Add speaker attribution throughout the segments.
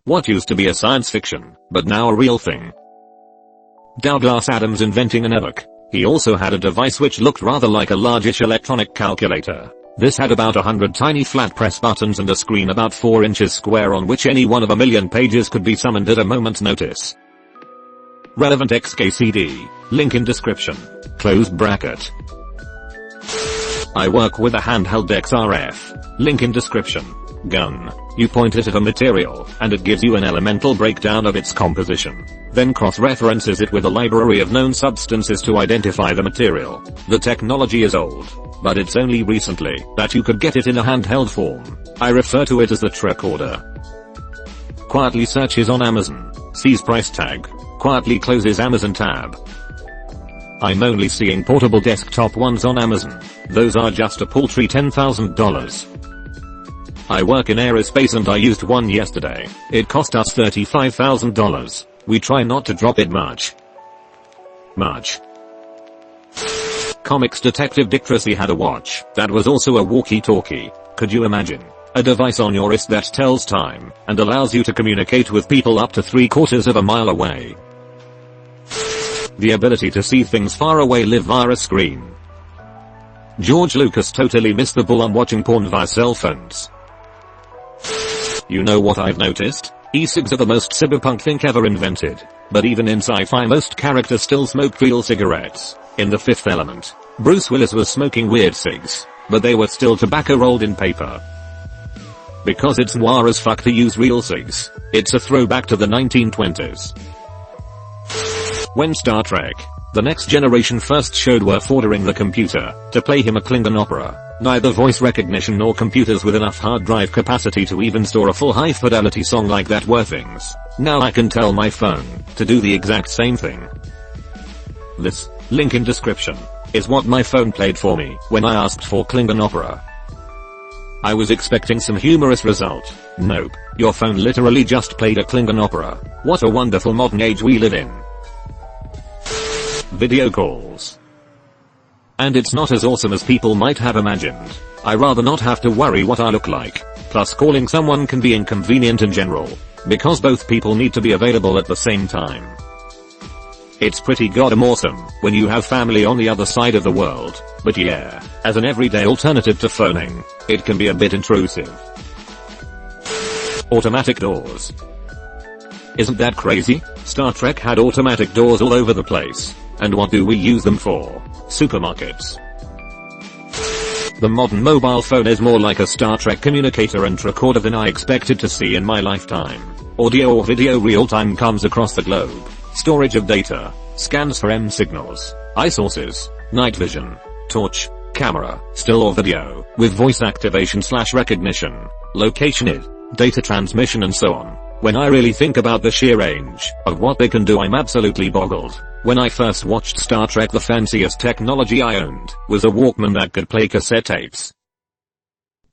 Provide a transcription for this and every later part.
Speaker 1: What used to be a science fiction, but now a real thing. Douglas Adams inventing an ebook. He also had a device which looked rather like a largish electronic calculator. This had about 100 tiny flat press buttons and a screen about 4 inches square on which any one of a million pages could be summoned at a moment's notice. Relevant XKCD. Link in description. Close bracket. I work with a handheld XRF. Link in description. Gun. You point it at a material, and it gives you an elemental breakdown of its composition. Then cross-references it with a library of known substances to identify the material. The technology is old, but it's only recently that you could get it in a handheld form. I refer to it as the tricorder. Quietly searches on Amazon. Sees price tag. Quietly closes Amazon tab. I'm only seeing portable desktop ones on Amazon. Those are just a paltry $10,000. I work in aerospace and I used one yesterday. It cost us $35,000. We try not to drop it much. Comics detective Dick Tracy had a watch that was also a walkie-talkie. Could you imagine? A device on your wrist that tells time and allows you to communicate with people up to 3/4 of a mile away. The ability to see things far away live via a screen. George Lucas totally missed the ball on watching porn via cell phones. You know what I've noticed? E-cigs are the most cyberpunk thing ever invented. But even in sci-fi most characters still smoke real cigarettes. In The Fifth Element, Bruce Willis was smoking weird cigs, but they were still tobacco rolled in paper. Because it's noir as fuck to use real cigs, it's a throwback to the 1920s. When Star Trek: The Next Generation first showed Worf ordering the computer to play him a Klingon opera, neither voice recognition nor computers with enough hard drive capacity to even store a full high-fidelity song like that were things. Now I can tell my phone to do the exact same thing. This, link in description, is what my phone played for me when I asked for Klingon opera. I was expecting some humorous result. Nope, your phone literally just played a Klingon opera. What a wonderful modern age we live in. Video calls. And it's not as awesome as people might have imagined. I rather not have to worry what I look like. Plus calling someone can be inconvenient in general, because both people need to be available at the same time. It's pretty goddamn awesome when you have family on the other side of the world, but yeah, as an everyday alternative to phoning, it can be a bit intrusive. Automatic doors. Isn't that crazy? Star Trek had automatic doors all over the place. And what do we use them for? Supermarkets. The modern mobile phone is more like a Star Trek communicator and tricorder than I expected to see in my lifetime. Audio or video real-time comes across the globe. Storage of data. Scans for M signals. Eye sources. Night vision. Torch. Camera. Still or video. With voice activation / recognition. Location ID. Data transmission and so on. When I really think about the sheer range of what they can do, I'm absolutely boggled. When I first watched Star Trek, the fanciest technology I owned was a Walkman that could play cassette tapes.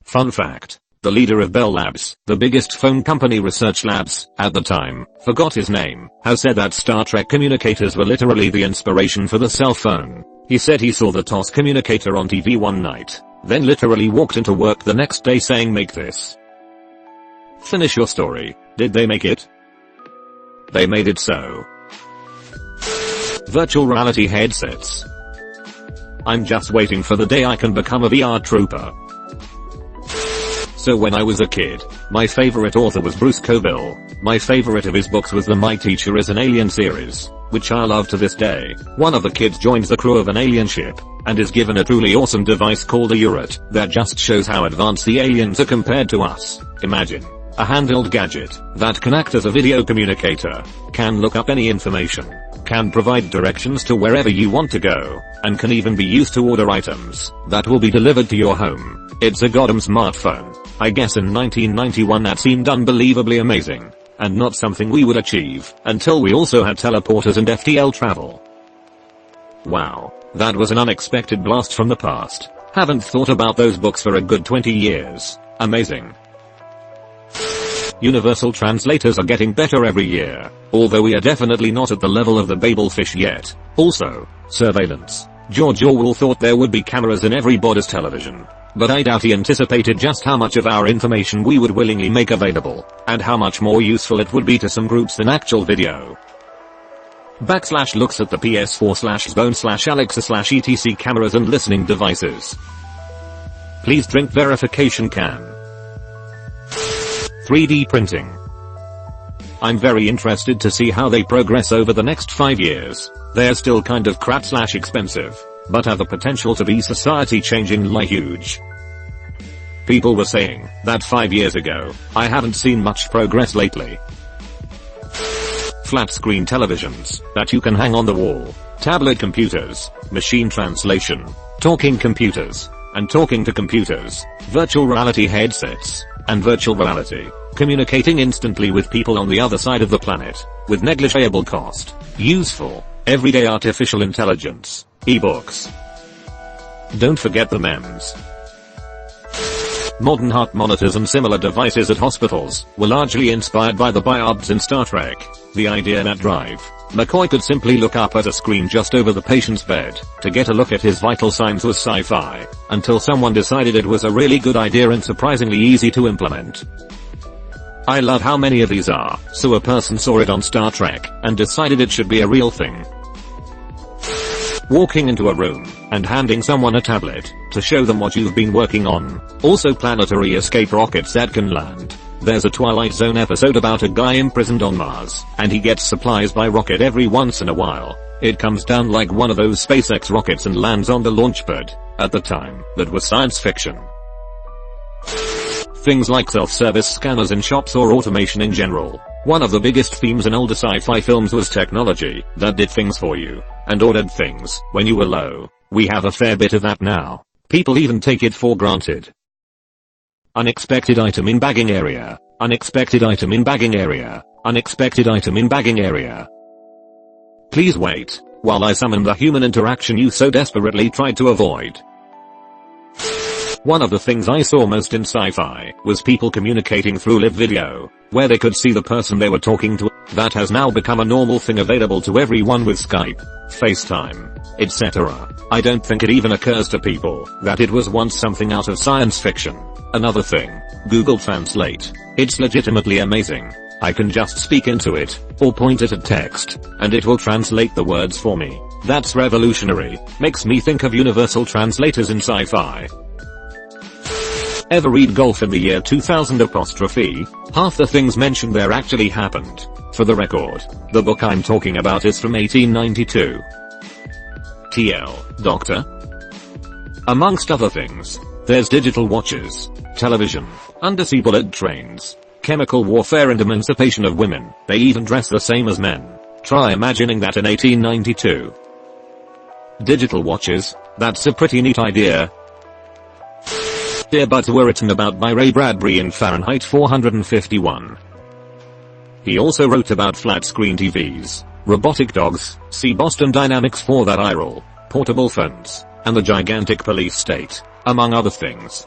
Speaker 1: Fun fact. The leader of Bell Labs, the biggest phone company research labs at the time, forgot his name, has said that Star Trek communicators were literally the inspiration for the cell phone. He said he saw the TOS communicator on TV one night, then literally walked into work the next day saying, "Make this." Finish your story. Did they make it? They made it so. Virtual reality headsets. I'm just waiting for the day I can become a VR trooper. So when I was a kid, my favorite author was Bruce Coville. My favorite of his books was the My Teacher is an Alien series, which I love to this day. One of the kids joins the crew of an alien ship, and is given a truly awesome device called a hiatusart that just shows how advanced the aliens are compared to us. Imagine. A handheld gadget that can act as a video communicator, can look up any information, can provide directions to wherever you want to go, and can even be used to order items that will be delivered to your home. It's a goddamn smartphone. I guess in 1991 that seemed unbelievably amazing, and not something we would achieve until we also had teleporters and FTL travel. Wow, that was an unexpected blast from the past. Haven't thought about those books for a good 20 years. Amazing. Universal translators are getting better every year, although we are definitely not at the level of the Babelfish yet. Also, surveillance. George Orwell thought there would be cameras in everybody's television. but I doubt he anticipated just how much of our information we would willingly make available, and how much more useful it would be to some groups than actual video. / looks at the PS4 / Zone / Alexa / etc cameras and listening devices. Please drink verification can. 3D printing. I'm very interested to see how they progress over the next 5 years. They're still kind of crap / expensive, but have the potential to be society changing like huge. People were saying that 5 years ago. I haven't seen much progress lately. Flat screen televisions that you can hang on the wall, tablet computers, machine translation, talking computers, and talking to computers, virtual reality headsets, and virtual reality, communicating instantly with people on the other side of the planet, with negligible cost, useful, everyday artificial intelligence, ebooks. Don't forget the memes. Modern heart monitors and similar devices at hospitals were largely inspired by the biobs in Star Trek. The idea that McCoy could simply look up at a screen just over the patient's bed to get a look at his vital signs was sci-fi, until someone decided it was a really good idea and surprisingly easy to implement. I love how many of these are, so a person saw it on Star Trek and decided it should be a real thing. Walking into a room and handing someone a tablet to show them what you've been working on. Also planetary escape rockets that can land. There's a Twilight Zone episode about a guy imprisoned on Mars, and he gets supplies by rocket every once in a while. It comes down like one of those SpaceX rockets and lands on the launch pad. At the time, that was science fiction. Things like self-service scanners in shops or automation in general. One of the biggest themes in older sci-fi films was technology that did things for you and ordered things when you were low. We have a fair bit of that now. People even take it for granted. Unexpected item in bagging area. Unexpected item in bagging area. Unexpected item in bagging area. Please wait while I summon the human interaction you so desperately tried to avoid. One of the things I saw most in sci-fi was people communicating through live video, where they could see the person they were talking to. That has now become a normal thing available to everyone with Skype, FaceTime, etc. I don't think it even occurs to people that it was once something out of science fiction. Another thing, Google Translate. It's legitimately amazing. I can just speak into it, or point it at text, and it will translate the words for me. That's revolutionary. Makes me think of universal translators in sci-fi. Ever read Golf in the Year 2000 apostrophe? Half the things mentioned there actually happened. For the record, the book I'm talking about is from 1892. TL, Doctor. Amongst other things, there's digital watches, television, undersea bullet trains, chemical warfare and emancipation of women. They even dress the same as men. Try imagining that in 1892. Digital watches, that's a pretty neat idea. Earbuds were written about by Ray Bradbury in Fahrenheit 451. He also wrote about flat screen TVs, robotic dogs, see Boston Dynamics for that eye roll, portable phones, and the gigantic police state, among other things.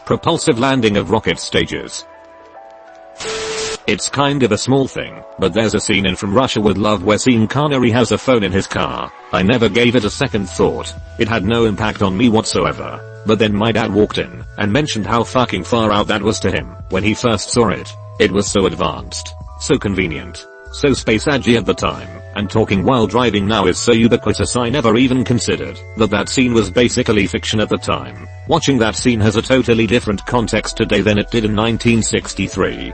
Speaker 1: Propulsive landing of rocket stages. It's kind of a small thing, but there's a scene in From Russia with Love where Sean Connery has a phone in his car. I never gave it a second thought. It had no impact on me whatsoever. But then my dad walked in and mentioned how fucking far out that was to him when he first saw it. It was so advanced, so convenient, so space age at the time, and talking while driving now is so ubiquitous I never even considered that scene was basically fiction at the time. Watching that scene has a totally different context today than it did in 1963.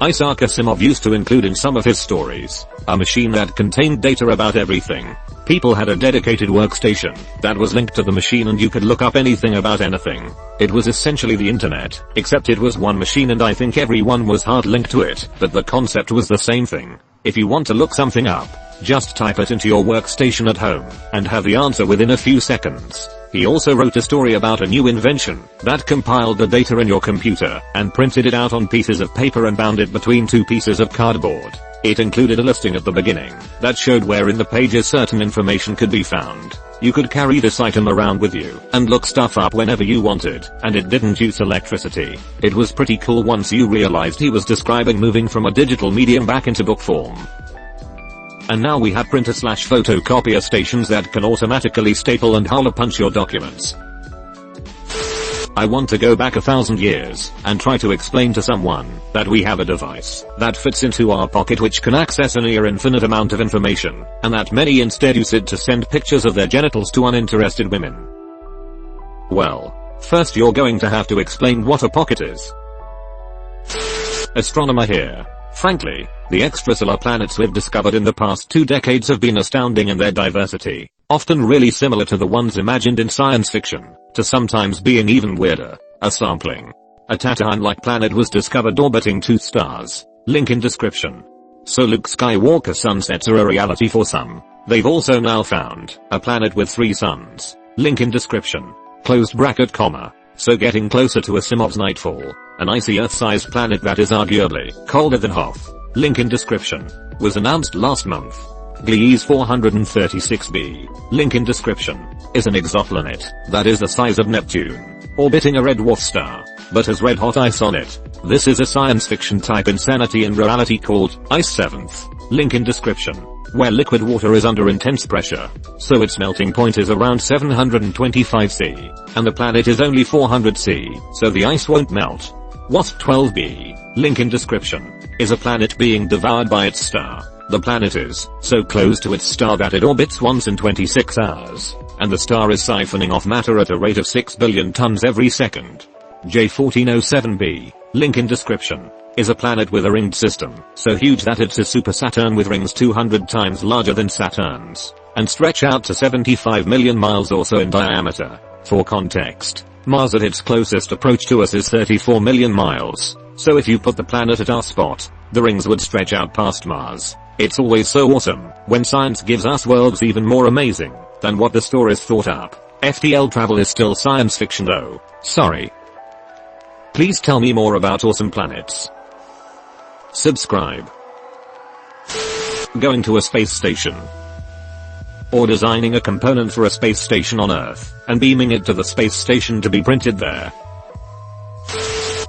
Speaker 1: Isaac Asimov used to include in some of his stories a machine that contained data about everything. People had a dedicated workstation that was linked to the machine and you could look up anything about anything. It was essentially the internet, except it was one machine and I think everyone was hard linked to it, but the concept was the same thing. If you want to look something up, just type it into your workstation at home and have the answer within a few seconds. He also wrote a story about a new invention that compiled the data in your computer and printed it out on pieces of paper and bound it between two pieces of cardboard. It included a listing at the beginning that showed where in the pages certain information could be found. You could carry this item around with you and look stuff up whenever you wanted, and it didn't use electricity. It was pretty cool once you realized he was describing moving from a digital medium back into book form. And now we have printer/photocopier stations that can automatically staple and hole punch your documents. I want to go back 1,000 years and try to explain to someone that we have a device that fits into our pocket which can access a near infinite amount of information, and that many instead use it to send pictures of their genitals to uninterested women. Well, first you're going to have to explain what a pocket is. Astronomer here. Frankly, the extrasolar planets we've discovered in the past 2 decades have been astounding in their diversity, often really similar to the ones imagined in science fiction, to sometimes being even weirder. A sampling. A Tatooine-like planet was discovered orbiting 2 stars. Link in description. So Luke Skywalker sunsets are a reality for some. They've also now found a planet with 3 suns. Link in description. Closed bracket comma. So getting closer to Asimov's Nightfall, an icy Earth-sized planet that is arguably colder than Hoth. Link in description. Was announced last month. Gliese 436b. Link in description. Is an exoplanet that is the size of Neptune, orbiting a red dwarf star, but has red hot ice on it. This is a science fiction type insanity in reality called Ice Seventh. Link in description. Where liquid water is under intense pressure, so its melting point is around 725 C, and the planet is only 400 C, so the ice won't melt. Wasp 12b. Link in description. Is a planet being devoured by its star. The planet is so close to its star that it orbits once in 26 hours, and the star is siphoning off matter at a rate of 6 billion tons every second. J1407b. Link in description. Is a planet with a ringed system, so huge that it's a super Saturn with rings 200 times larger than Saturn's, and stretch out to 75 million miles or so in diameter. For context, Mars at its closest approach to us is 34 million miles, so if you put the planet at our spot, the rings would stretch out past Mars. It's always so awesome when science gives us worlds even more amazing than what the stories thought up. FTL travel is still science fiction though. Sorry. Please tell me more about awesome planets. Subscribe. Going to a space station. Or designing a component for a space station on Earth, and beaming it to the space station to be printed there.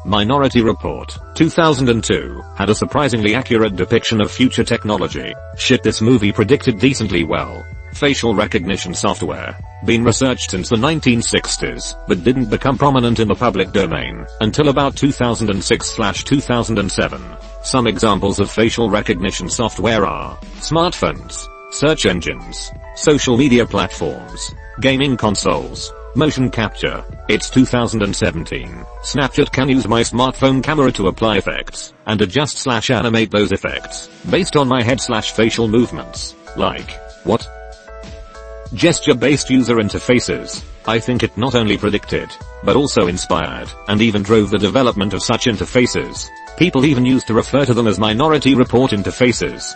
Speaker 1: Minority Report, 2002, had a surprisingly accurate depiction of future technology. Shit, this movie predicted decently well. Facial recognition software. Been researched since the 1960s, but didn't become prominent in the public domain until about 2006/2007. Some examples of facial recognition software are smartphones, search engines, social media platforms, gaming consoles, motion capture. It's 2017. Snapchat can use my smartphone camera to apply effects and adjust/animate those effects based on my head/facial movements. Like, what? Gesture-based user interfaces. I think it not only predicted, but also inspired, and even drove the development of such interfaces. People even used to refer to them as Minority Report interfaces.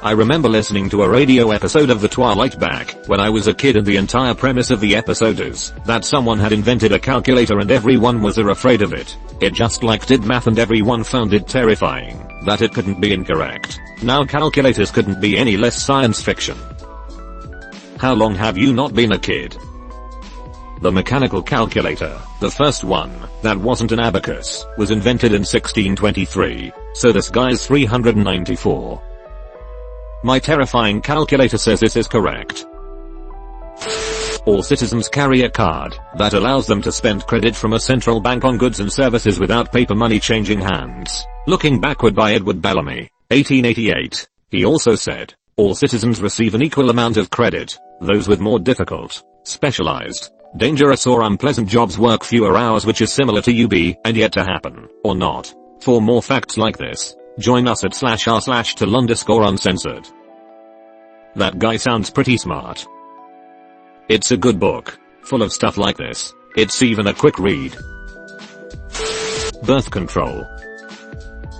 Speaker 1: I remember listening to a radio episode of The Twilight back when I was a kid, and the entire premise of the episode is that someone had invented a calculator and everyone was afraid of it. It just did math and everyone found it terrifying that it couldn't be incorrect. Now calculators couldn't be any less science fiction. How long have you not been a kid? The mechanical calculator, the first one that wasn't an abacus, was invented in 1623, so this guy's 394. My terrifying calculator says this is correct. All citizens carry a card that allows them to spend credit from a central bank on goods and services without paper money changing hands. Looking Backward by Edward Bellamy, 1888. He also said, all citizens receive an equal amount of credit. Those with more difficult, specialized, dangerous or unpleasant jobs work fewer hours, which is similar to UB and yet to happen, or not. For more facts like this, join us at /r/talon_uncensored. That guy sounds pretty smart. It's a good book, full of stuff like this. It's even a quick read. Birth control.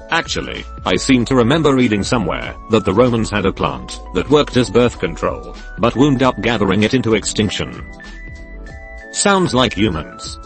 Speaker 1: Actually, I seem to remember reading somewhere that the Romans had a plant that worked as birth control, but wound up gathering it into extinction. Sounds like humans.